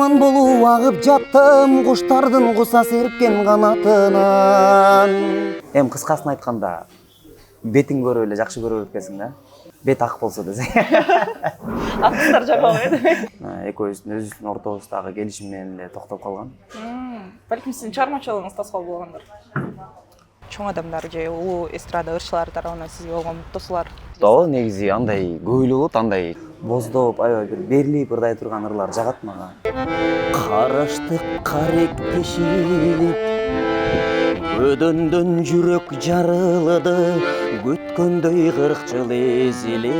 Курман болуп агып жаттым куштардын куса серпкен канатынан. Кыскасын айтканда бетиң көрүп эле жакшы көрүп экенсиң да. Бет ак болсо десең. Акчтар жагабы Өзүбүздүн ортобуздагы келишим менен эле токтоп калган. Балким сиздин чыгармачылыгыңыз тоскоол болгондор. Чоң адамдар же улуу эстрада ырчылары тарабынан сизге болгон тосуулар. Тоо негизи андай көп эле болот, андай боздоп, аябай бир берилип ырдай турган ырлар жагат мага. Караштык каректешип, өдөндөн жүрөк жарылды, күткөндөй 40 жыл эзилеп.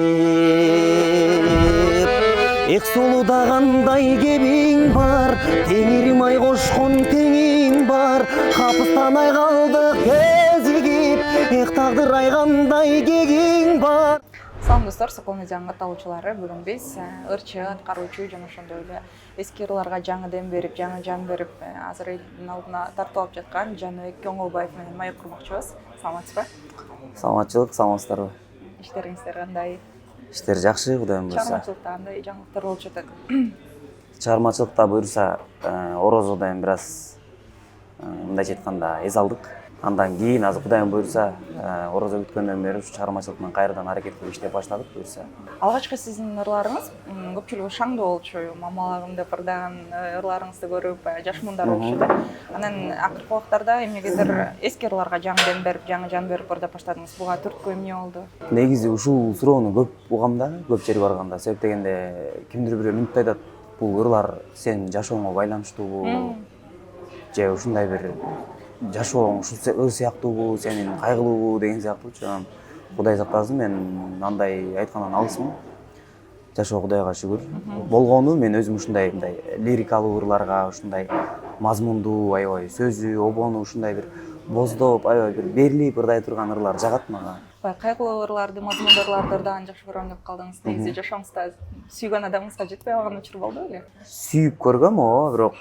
Эх сулуда кандай кебиң бар, теңирим ай кошкон теңиң бар, капыстанай калдык кезигип, эх тагдыр ай кандай кегиң бар. Салам достор, Сокол Медианын катталуучулары, бүгүн биз ырчы, аткаруучу жана ошондой эле эски ырларга жаңы дем берип, жаңы жан берип, азыр элдин алдына тартып алып жаткан Жаныбек Оңолбаев менен маек курмакчыбыз. Саламатсызбы? Саламатчылык, саламатсыздарбы? Иштериңиздер кандай? Иштер жакшы, Кудайым буйрса. Чыгармачылыкта кандай жаңылыктар болуп жатат? Чыгармачылыкта буйрса, орозодо эми бир аз мындайча айтканда эз алдык. Андан кийин азыр Кудайым буйрса, орозо бүткөндөн бери ушу чыгармачылык менен кайрадан аракет кылып иштеп баштадык буйрса. Алгачкы сиздин ырларыңыз көпчүлүгү шаңдуу болчу. Мамалагым деп ырдаган ырларыңызды көрүп жаш муундар болчу да. Анан акыркы убактарда эмнегедир эски ырларга жаңы дем берип, жаңы жан берип ырдап баштадыңыз. Буга түрткү эмне болду? Негизи ушул суроону көп угам да, көп жерге барганда. Себеп дегенде кимдир бирөө мүнөт айтат, бул ырлар сенин жашооңо байланыштуубу? Же ушундай бир жашооң ушул ыр сыяктуубу, сенин кайгылуубу деген сыяктуучу. Кудай сактасын, мен андай айткандан алысмын. Жашоо Кудайга шүгүр. Болгону мен өзүм ушундай лирикалуу ырларга, ушундай мазмундуу, аябай сөзү, обону ушундай бир боздоп, аябай бир берилип ырдай турган ырлар жагат мага. Кайгылуу ырларды, мазмундуу ырларды ырдаган жакшы көрөм деп калдыңыз. Негизи жашооңузда сүйгөн адамыңызга жетпей калган учур болду беле? Сүйүп көргөм, бирок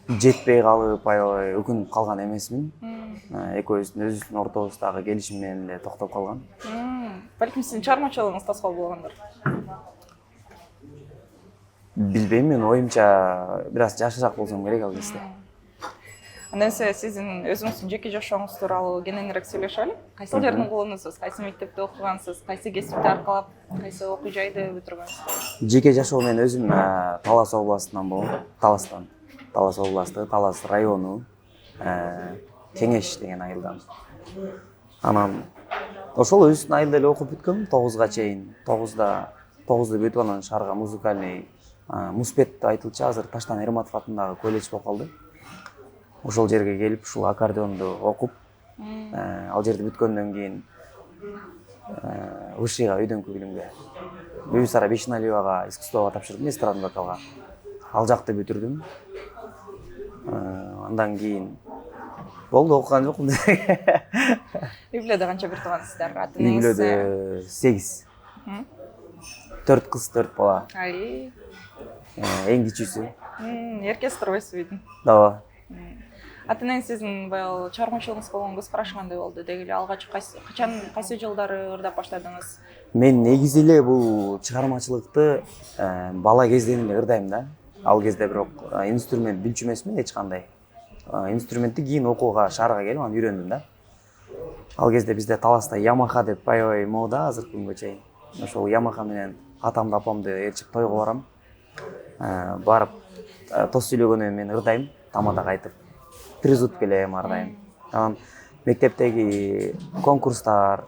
жетпей калып, аябай өкүнүп калган эмесмин. Өзүбүздүн ортобуздагы келишим менен эле токтоп калган. Балким сиздин чыгармачылыгыңыз тоскоол болгондор. Билбейм, мен оюмча бир аз жашыраак болсом керек ал кезде. Андан сиздин өзүңүздүн жеке жашооңуз тууралуу кененирээк сүйлөшөлү. Кайсыл жердин кулунусуз? Кайсы мектепте окугансыз? Кайсы кесипти аркалап, кайсы окуу жайды бүтүргөнсүз? Жеке жашоо мен өзүм Талас областынан болом. Талас областы, Талас району, Кеңеш деген айылдан. Анан ошол өзүнүн айылда эле окуп бүткөм 9га чейин. 9ду бүтүп анан шаарга музыкальный Муспет айтылчу, азыр Таштан Эрматов атындагы колледж болуп калды. Ошол жерге келип, ушул аккордеонду окуп, ал жерди бүткөндөн кийин Вышыйга өйдөңкү билимге, Бүйүсара Бешиналиевага искусствого тапшырдым, эстрадный вокалга. Ал жакты бүтүрдүм. Андан кийин болду, окуган жокмун. Үй бүлөдө канча бир туугансыздар? Үй бүлөдө 8. 4 кыз, 4 бала. Эң кичүүсү. Эркесиздер ойсуз үйдүн. Ооба. Атынан сиздин баягы чыгармачылыгыңызга болгон көз карашы кандай болду? Деги эле алгач кайсы жылдары ырдап баштадыңыз? Мен негизи эле бул чыгармачылыкты бала кезден эле ырдайм да. Ал кезде бирок инструмент билчү эмесмин эч кандай. Инструментти кийин окууга шаарга келип аны үйрөндүм да. Ал кезде бизде Таласта Ямаха деп аябай мода азыркы күнгө чейин. Ошол Ямаха менен атамды апамды ээрчип тойго барам. Барып тос сүйлөгөнү мен ырдайм, тамада кайтып. Призут келем, ырдайм. Анан мектептеги конкурстар,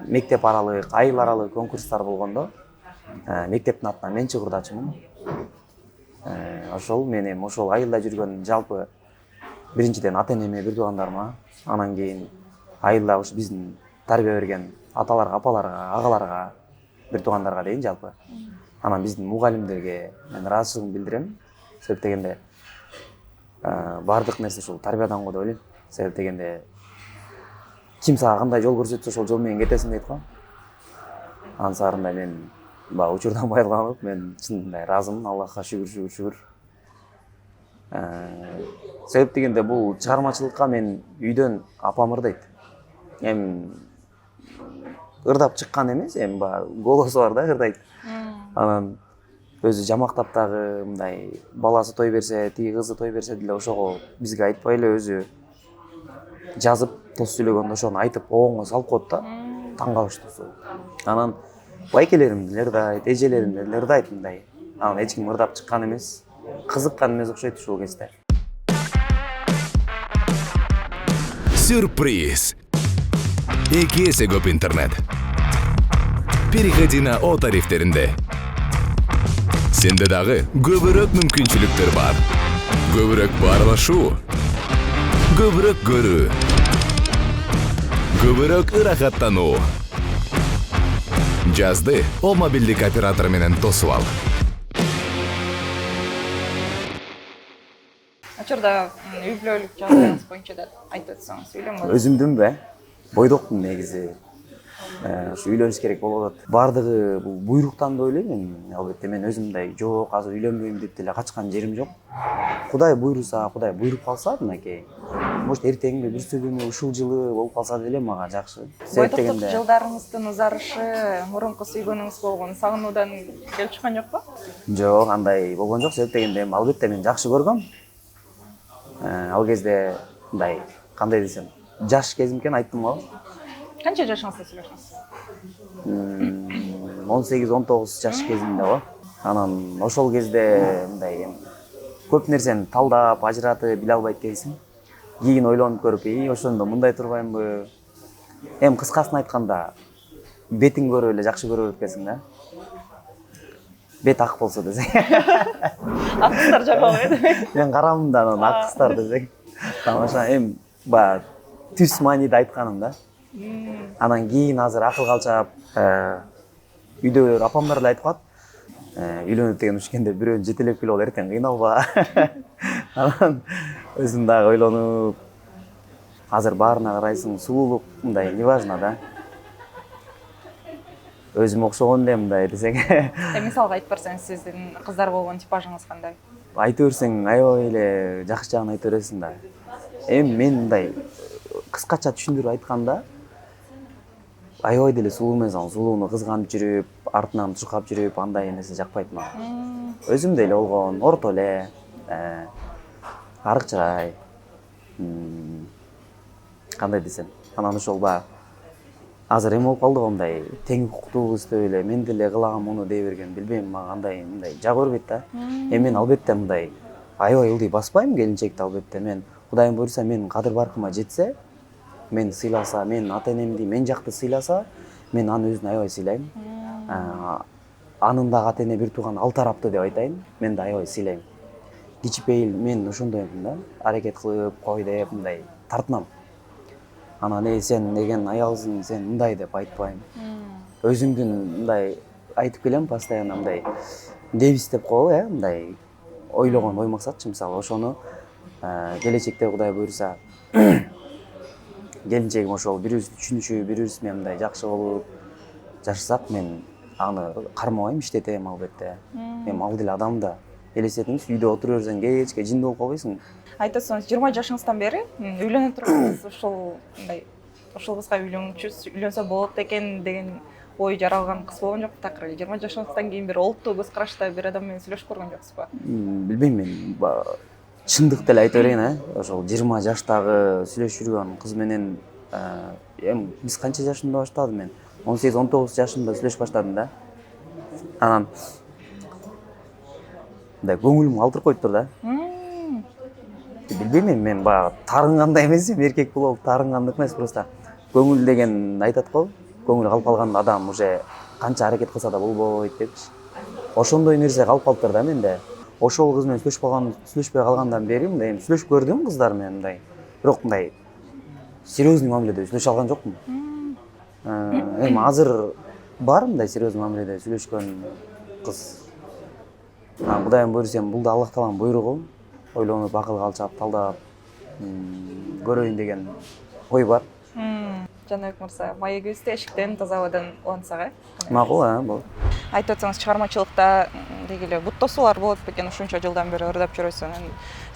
мектеп аралык, айыл аралык конкурстар болгондо мектептин атынан мен чыгырдачымын. Ошол мен эми ошол айылда жүргөн жалпы биринчиден ата-энеме, бир туугандарыма, анан кийин айылда ушу биздин тарбия берген аталарга, апаларга, агаларга, бир туугандарга дейин жалпы. Анан биздин мугалимдерге мен ыраазычылыгымды билдирем. Себеп дегенде бардык нерсе ушул тарбиядан го деп ойлойм. Себеп дегенде ким сага кандай жол көрсөтсө ошол жол менен кетесиң дейт го. Ансарында мен баягы учурдан байланып, мен чынында ыраазымын, Аллахка шүгүр. Себеп дегенде бул чыгармачылыкка мен үйдөн апам ырдайт. Эми ырдап чыккан эмес, эми баягы голосу бар да, ырдайт. Анан өзү жамактап дагы мындай баласы той берсе, тиги кызы той берсе деле ошого бизге айтпай эле өзү жазып, дос сүйлөгөндө ошону айтып обоңго салып коет да. Таң калыштуу. Анан байкелерим деле ырдайт, эжелерим деле ырдайт мындай. Анан эч ким ырдап чыккан эмес. Кызыккан эмес окшойт ушул кезде. Сюрприз. 2 эсе көп интернет. Переходи на О тарифтеринде. Сенде дагы көбүрөөк мүмкүнчүлүктөр бар. Көбүрөөк баарлашуу. Көбүрөөк көрүү. Көбүрөөк ырахаттануу. Жазды О мобилдик оператор менен тосуп ал. Учурда үй бүлөлүк жагдайыңыз боюнча да айтып өтсөңүз, үйлөнгөнсүз. Өзүмдүнбү? Бойдокмун негизи. Ушу үйлөнүш керек болуп атат. Бардыгы бул буйруктан деп ойлойм мен. Албетте мен өзүм мындай жок, азыр үйлөнбөйм деп деле качкан жерим жок. Кудай буйруса, Кудай буйруп калса мынакей. Может эртеңби бүрсү күнү ушул жылы болуп калса деле мага жакшы. Бойдоктук жылдарыңыздын узарышы мурунку сүйгөнүңүз болгон сагынуудан келип чыккан жокпу? Жок, андай болгон жок. Себеп дегенде албетте мен жакшы көргөм. Ал кезде мындай кандай десем, жаш кезим экен, айттым го. Канча жашыңызда сүйлөштүңүз? 18-19 жаш кезимде го. Анан ошол кезде мындай көп нерсени талдап, ажыратып биле албайт экенсиң. Кийин ойлонуп көрүп, ошондо мындай турбаймынбы? Кыскасын айтканда, бетин көрүп эле жакшы көрө берет экенсиң да. Бет ак болсо десең. Ак кыздар жагабы? Мен карамын да анан ак кыздар десең. Тамаша, баягы түс мааниде айтканым да. Анан кийин азыр акыл калчап, үйдө апамдар эле айтып калат. Үйлөнөт деген ушкенде бирөөнү жетелеп келип ал, эртең кыйналба. Анан өзүм дагы ойлонуп, азыр баарына карайсың, сулуулук мындай неважно да. Өзүм окшогон эле мындай десең. Мисалга айтып берсеңиз, сиздин кыздар болгон типажыңыз кандай? Айтып берсең, аябай эле жакшы жагын айтып бересиң да. Мен мындай кыскача түшүндүрүп айтканда, аябай деле сулуу эмес, сулууну кызганып жүрүп, артынан туркап жүрүп, андай нерсе жакпайт мага. Өзүм деле болгон, орто эле, арык чырай. Кандай десем, анан ошол баягы азыр болуп калды го, мындай тең укуктуубуз деп эле мен деле кылагам муну дей берген, билбейм, мага андай мындай жагы бербейт да. Мен албетте мындай аябай ылдый баспайм келинчекти, албетте мен Кудайым буйруса менин кадыр баркыма жетсе, мени сыйласа, менин ата энемди мен жакты сыйласа, мен аны өзүн аябай сыйлайм. Анын дагы ата эне бир тууган ал тараптуу деп айтайын, мен да аябай сыйлайм. Кичипейил мен ошондоймун да, аракет кылып кой деп мындай тартынам. Анан сен деген аялсың, сен мындай деп айтпайм. Өзүмдүн мындай айтып келем постоянно, мындай девиз деп коебу, мындай ойлогон ой максатчы, мисалы ошону келечекте Кудай буйруса келинчегим ошол бирибизди түшүнүшүп, бирибиз менен мындай жакшы болуп жашасак, мен аны кармабайм, иштетем албетте. Ал деле адам да. Элестетиңиз, үйдө отура берсең кечке жин болуп калбайсың. Айтып өтсөңүз, 20 жашыңыздан бери үйлөнө тургансыз, ушул кызга үйлөнсө болот экен деген ой жаралган кыз болгон жокпу? Такыр 20 жашыңыздан кийин бир олуттуу көз карашта бир адам менен сүйлөшүп көргөн жоксузбу? Билбейм, мен чындык деле айта берейин, ошол 20 жаштагы сүйлөшүп жүргөн кыз менен биз канча жашымда баштадым мен? 18-19 жашымда сүйлөшүп баштадым да. Анан мындай көңүлүм калтырып коюптур да. Билбейм, мен баягы тарынгандай эмес, эркек болуп тарынгандык эмес, просто көңүл деген айтат го, көңүл калып калган адам уже канча аракет кылса да болбойт депчи. Ошондой нерсе калып калыптыр да менде. Ошол кыз менен сүйлөшпөй калгандан бери мындай сүйлөшүп көрдүм кыздар менен мындай. Бирок мындай серьезный мамиледе сүйлөшө алган жокмун. Азыр бар мындай серьезный мамиледе сүйлөшкөн кыз. Кудайым буйруса, бул да Аллах Тааланын буйругу. Ойлонуп, акыл калчап, талдап көрөйүн деген ой бар. Жаныбек мырза, маегибизди эшиктен таза абадан улантсак, Макул, болот. Айтып өтсөңүз, чыгармачылыкта деги эле бут тосуулар болот бекен, ушунча жылдан бери ырдап жүрөсүң.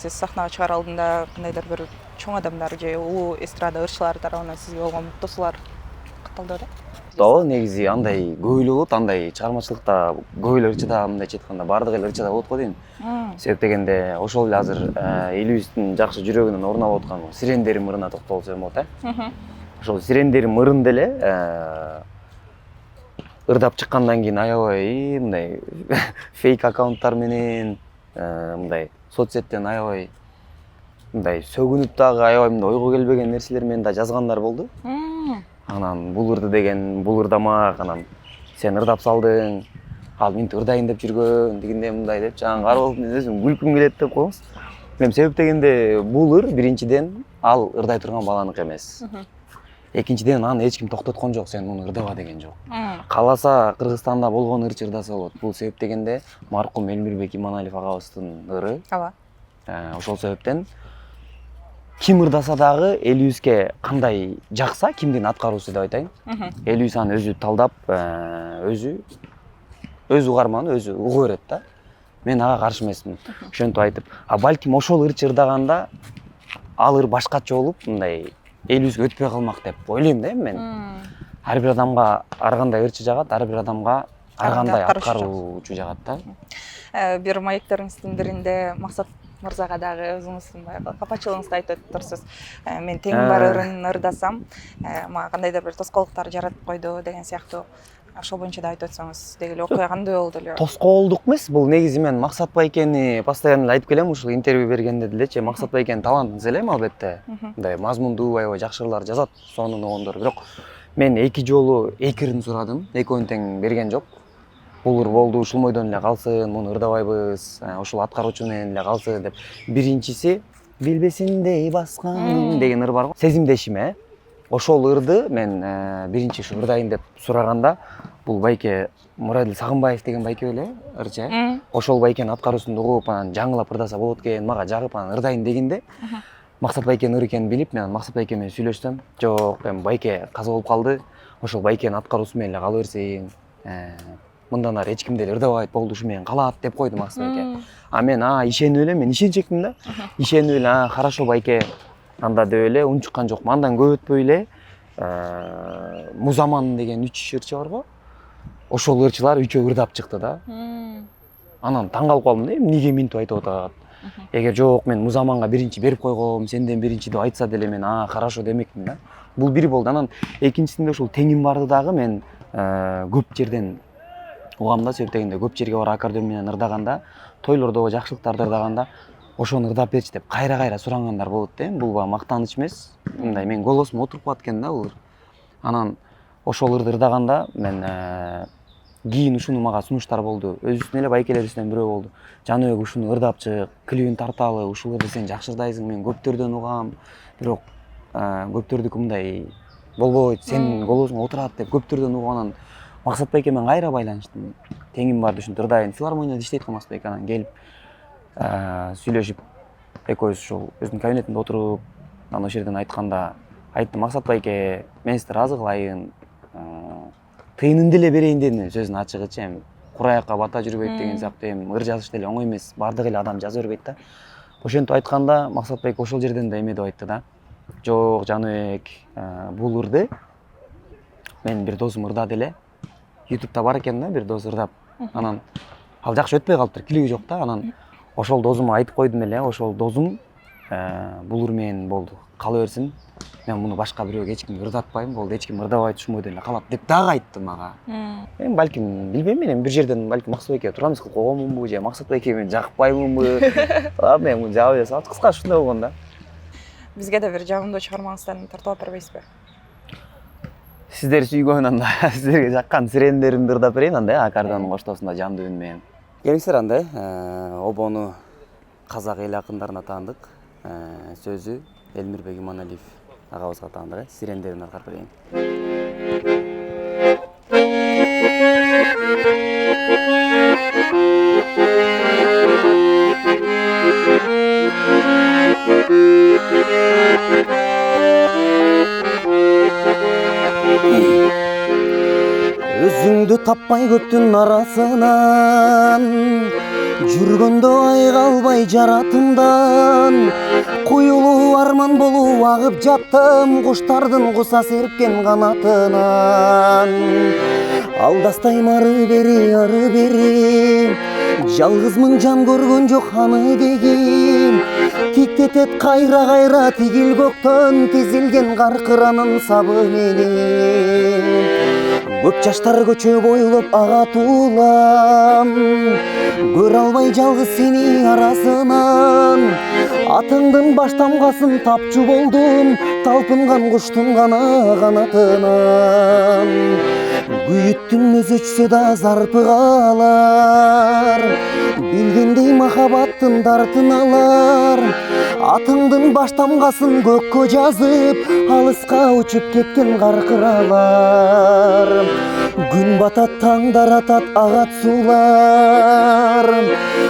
Сиз сахнага чыгаар алдында кандайдыр бир чоң адамдар же улуу эстрада ырчылары тарабынан сизге болгон бут тосуулар катталды беле? ооба негизи андай көп эле болот, андай чыгармачылыкта көп эле ырчыда мындайча айтканда баардык эле ырчыда болот го дейм. Себеп дегенде ошол эле азыр элибиздин жакшы жүрөгүнөн орун алып аткан Сирендерим ырына токтолсом болот ошол Сирендерим ырын деле ырдап чыккандан кийин аябай мындай фейк аккаунттар менен мындай соцсеттен аябай мындай сөгүнүп дагы аябай мындай ойго келбеген нерселер менен да жазгандар болду. Анан бул ырды деген бул ырдамак, анан сен ырдап салдың, ал минти ырдайын деп жүргөн, дегенде мындай деп жаңы карап алып мен өзүм күлкүм келет деп коебуз. Эми себеп дегенде бул ыр биринчиден ал ырдай турган баланыкы эмес. Экинчиден аны эч ким токтоткон жок, сен муну ырдаба деген жок. Кааласа Кыргызстанда болгон ырчы ырдаса болот. Бул себеп дегенде маркум Элмирбек Иманалиев агабыздын ыры. Ооба. Ошол себептен ким ырдаса дагы элибизге кандай жакса, кимдин аткаруусу деп айтайын. Элибиз аны өзү талдап, өз угарманы өзү уга берет да. Мен ага каршы эмесмин. Ошентип айтып, балким ошол ырчы ырдаганда ал ыр башкача болуп, мындай элибизге өтпөй калмак деп ойлойм да мен. Ар бир адамга ар кандай ырчы жагат, ар бир адамга ар кандай аткаруучу жагат да. Бир маектериңиздин биринде Максат мырзага дагы өзүңүздүн баягы капачылыгыңызды айтып өттүрсүз. Мен теңим бар ырын ырдасам, мага кандайдыр бир тоскоолдуктар жаратып койду деген сыяктуу. Ошол боюнча да айтып өтсөңүз, деги эле окуя кандай болду эле? Тоскоолдук эмес, бул негизи мен Максат Байкени постоянно айтып келем, ушул интервью бергенде делечи, Максат Байкени талантын сезелем албетте. Мындай мазмундуу, аябай жакшы ырлар жазат, сонун огондор. Бирок мен эки жолу эки ырын сурадым, экөөнү тең берген жок. Бул ыр болду, ушул бойдон эле калсын, муну ырдабайбыз, ушул аткаруучу менен эле калсын деп. Биринчиси билбесиндей баскан деген ыр бар го. Сезимдешиме. Ошол ырды мен биринчи ушу ырдайын деп сураганда, бул байке Мурадил Сагынбаев деген байке беле, ырчы. Ошол байкенин аткаруусун угуп, анан жаңылап ырдаса болот экен, мага жагып анан ырдайын дегенде, Максат Байкенин ыры экенин билип, мен Максат Байке менен сүйлөштүм. Жок, эми байке каза болуп калды. Ошол байкенин аткаруусу менен эле кала берсин. Мындан ары эч ким деле ырдабайт болду, ушу менен калат деп койду Максат Байке. Мен ишенип эле, мен ишенчекмин да. Ишенип эле, хорошо байке анда деп эле унчуккан жокмун. Андан көп өтпөй эле Музаман деген 3 ырчы бар го. Ошол ырчылар үчөө ырдап чыкты да. Анан таң калып калдым да, эмнеге минтип айтып атат. Эгер жок, мен Музаманга биринчи берип койгом, сенден биринчи деп айтса деле мен хорошо демекмин да. Бул бири болду. Анан экинчисинде ушул теңим барды дагы мен көп жерден угам да, себеп дегенде көп жерге барып аккордеон менен ырдаганда, тойлордо жакшылыктарды ырдаганда ошону ырдап берчи деп кайра сурангандар болот да. Бул мактаныч эмес. Мындай мен голосум отуруп калат экен да бул. Анан ошол ырды ырдаганда мен кийин ушуну мага сунуштар болду. Өзүбүздүн эле байкелерибизден бирөө болду. Жаныбек ушуну ырдап чык, клибин тарталы, ушул ырды сен жакшы ырдайсың, мен көптөрдөн угам. Бирок көптөрдүкү мындай болбойт, сенин голосуң отурат деп көптөрдөн угуп, анан Максат Байке менен кайра байланыштым. Теңим барды ушинтип ырдайын. Филармонияда иштейт го Максат Байке, анан келип сүйлөшүп экөөбүз ушул өзүнүн кабинетинде отуруп, анан ошол жерден айтканда айттым, Максат Байке, мен сизди ыраазы кылайын, тыйынын деле берейин дедим сөзүн ачыгычы. Эми кураякка бата жүрбөйт деген сыяктуу, эми ыр жазыш деле оңой эмес, баардык эле адам жаза бербейт да. Ошентип айтканда Максат Байке ошол жерден да эме деп айтты да. Жок, Жаныбек, бул ырды мен бир досум ырдады эле. YouTube'да бар экен да, бир дос ырдап. Анан ал жакшы өтпөй калыптыр, клиби жок да. Анан ошол досума айтып койдум эле, ошол досум бул ыр менен болду, кала берсин. Мен муну башка бирөөгө эч кимге ырдатпайм, болду, эч ким ырдабайт, ушул бойдон эле калат деп дагы айтты мага. Эми балким билбейм, мен бир жерден балким Максат Байке турамыз кылып койгонмунбу, же Максат Байке мени жакпаймынбы. Ладно, эми муну жаба бере салат. Кыскасы ушундай болгон да. Бизге да бир жагымдуу чыгармаңыздан тартып алып бербейсизби? Сиздер сүйгөн анда сиздерге жаккан Сирендеримди ырдап берейин анда, аккордеондун коштоосунда жандуу үн менен. Келиңиздер анда, обону казак эл акындарына таандык. Сөзү Элмирбек Иманалиев агабызга таандык, Сирендеримди аткарып берейин. Өзүңдү таппай көптүн арасынан, жүргөндө айга албай жаратымдан, куюлуп арман болуп агып жаттым куштардын куса серпкен канатынан. Алдастайм ары бери жалгызмын жан көргөн жок аны дегим. Тиктетет кайра тигил көктөн тизилген каркыранын сабы менен. Көк жаштар көчө бойлоп агатуулам, көрө албай жалгыз сени арасынан. Атыңдын баш тамгасын тапчу болдум, талпынган куштун гана канатынан. Күйүттүн өзү өчсө да зарпы калар, билгендей махабаттын дартын алар. Атыңдын баш тамгасын көккө жазып, алыска учуп кеткен каркыралар. Күн батат, таңдар атат, агат суулар,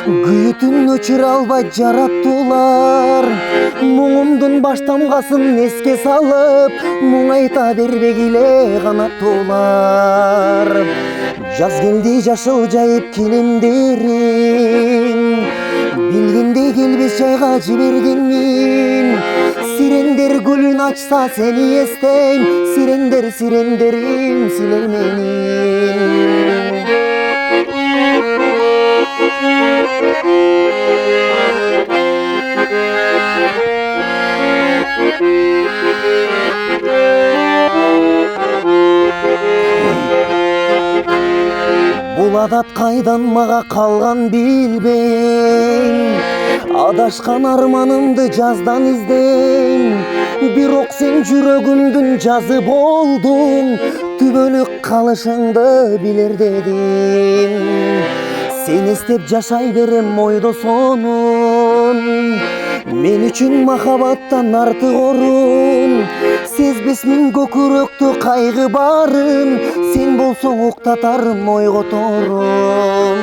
күйүтүн өчүрө албай жараттуулар. Муңумдун баш тамгасын эске салып, муңайта бербегиле канаттуулар. Жаз келди жашыл жайып килемдерин, билгендей келбес жайга жибергенмин. Сирендер гүлүн ачса сени эстейм, сирендерим силер менин. Бул адат кайдан мага калган билбейм. Адашкан арманымды жаздан издейм. Бирок сен жүрөгүмдүн жазы болдуң, түбөлүк калышыңды билер дедим. Сен эстеп жашай берем ойдо сонун, мен үчүн махабаттан артык орун. Сезбесмин көкүрөктө кайгы барын, сен болсоң уктатарым ойготорум.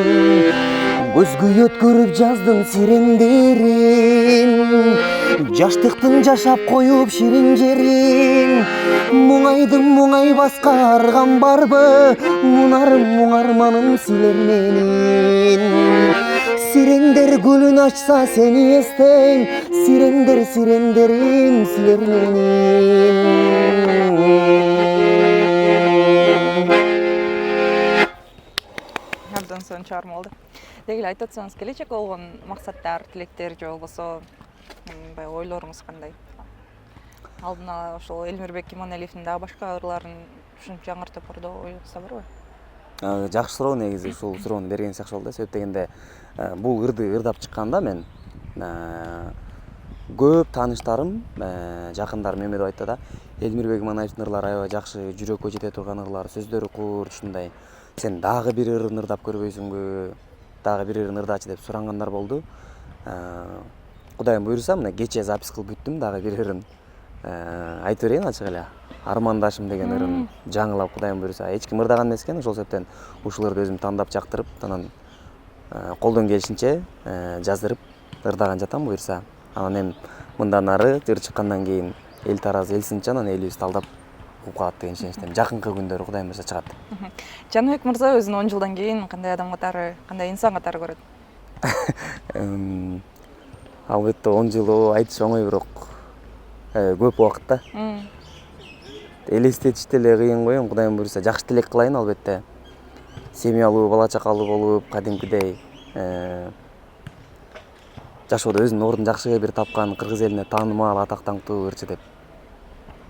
Көзгү өткөрүп жаздын сирендерин, жаштыктын жашап коюп ширин жерин. Муңайдым муңайбаска аргам барбы, мунарым муңарманым силер менин. Сирендер гүлүн ачса сени эстейм, сирендерим силер менин. Абдан сонун чыгарма болду. Деги эле айтып атсаңыз, келечек болгон максаттар, тилектер же болбосо баягы ойлоруңуз кандай? Алдын ала ошол Элмирбек Иманалиевдин дагы башка ырларын ушинтип жаңыртып ордо оюңузда барбы? Жакшы суроо, негизи ушул суроону бергениңиз жакшы болду. Себеп дегенде бул ырды ырдап чыкканда мен көп тааныштарым, жакындарым эме деп айтты да. Элмирбек Иманалиевдин ырлары аябай жакшы, жүрөккө жете турган ырлар, сөздөрү курт, ушундай. Сен дагы бир ырын ырдап көрбөйсүңбү? Дагы бир ырын ырдачы деп сурангандар болду. Кудайым буйруса, мына кече запись кылып бүттүм дагы бир ырын. Айтып берейин ачык эле. Армандашым деген ырын жаңылап, Кудайым буйруса. Эч ким ырдаган эмес экен, ошол себептен ушул ырды өзүм тандап жактырып, анан колдон келишинче жаздырып ырдаган жатам буйруса. Анан эми мындан ары ыр чыккандан кийин эл таразы, эл сынчы, анан элибизди алдап калат деген ишеничтемин. Жакынкы күндөрү Кудайым буйруса чыгат. Жаныбек мырза өзүн 10 жылдан кийин кандай адам катары, кандай инсан катары көрөт? Албетте 10 жыл айтыш оңой, бирок көп убакыт да. Элестетиш деле кыйын го, Кудайым буйруса жакшы тилек кылайын албетте. Семьялуу, бала чакалуу болуп, кадимкидей жашоодо өзүнүн ордун жакшы бир тапкан, кыргыз элине таанымал, атак даңктуу ырчы деп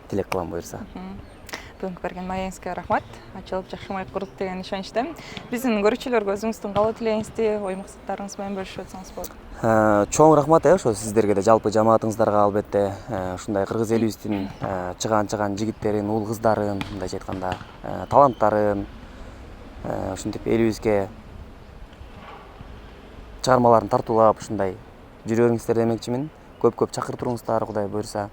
тилек кылам буйруса. Бүгүнкү берген маегиңизге рахмат. Ачылып жакшы маек курдук деген ишеничтемин. Биздин көрүүчүлөргө өзүңүздүн каалоо тилегиңизди, ой максаттарыңыз менен бөлүшүп өтсөңүз болот. Чоң рахмат ошо сиздерге да, жалпы жамаатыңыздарга албетте, ушундай кыргыз элибиздин чыгаан жигиттерин, уул кыздарын, мындайча айтканда, таланттарын ушинтип элибизге чыгармаларын тартуулап, ушундай жүрөрүңүздөр демекчимин. Көп чакыртууңуздар, Кудай буйруса.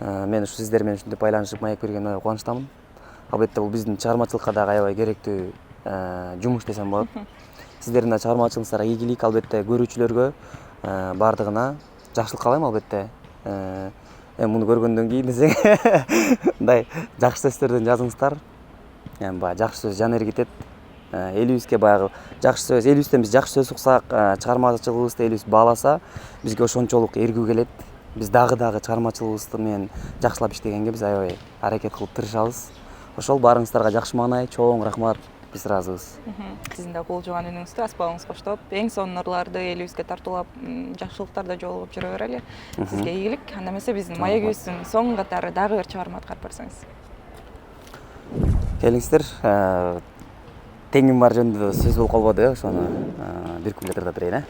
Мен ушу сиздер менен ушинтип байланышып маек бергениме кубанычтамын. Албетте бул биздин чыгармачылыкка дагы аябай керектүү жумуш десем болот. Сиздердин чыгармачылыгыңыздарга ийгилик, албетте көрүүчүлөргө бардыгына жакшылык каалайм албетте. Эми муну көргөндөн кийин десең, мындай жакшы сөздөрдөн жазыңыздар. Эми баягы жакшы сөз жан эргитет. Элибизге баягы жакшы сөз, элибизден биз жакшы сөз уксак, чыгармачылыгыбызды элибиз бааласа, бизге ошончолук эргүү келет. биз дагы чыгармачылыгыбызды менен жакшылап иштегенге биз аябай аракет кылып тырышабыз. Ошол баарыңыздарга жакшы маанай, чоң рахмат. Биз ыраазыбыз. Сиздин да кулжуган үнүңүздү аспабыңыз коштоп, эң сонун ырларды элибизге тартуулап, жакшылыктарда жолугуп жүрө берели. Сизге ийгилик. Анда эмесе биздин маегибиздин соңу катары дагы бир чыгарма аткарып берсеңиз. Келиңиздер, теңим бар жөнүндө сөз болуп калбады, ошону бир күндө тырдап берейин,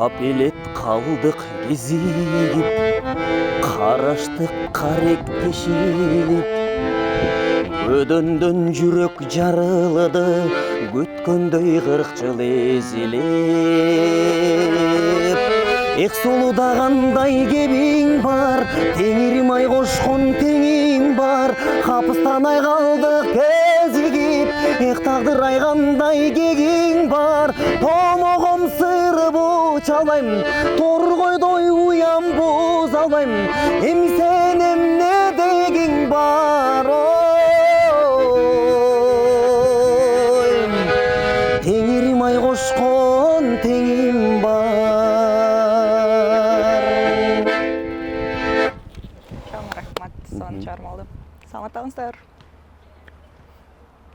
Капелет калдык кезигип, караштык каректешип, өдөндөн жүрөк жарылды, күткөндөй 40 жыл эзилеп. Эх сулуда кандай кебиң бар, теңирим ай кошкон теңиң бар, капыстанай калдык кезигип, эх тагдыр ай кандай кегиң бар, томогом сыры буча албайм, торгойдой уям буз албайм, эми сен эмне дегиң бар, ой, теңирим ай кошкон теңиң бар. Чоң рахмат, сонун чыгармалуу. Саламаттаңыздар.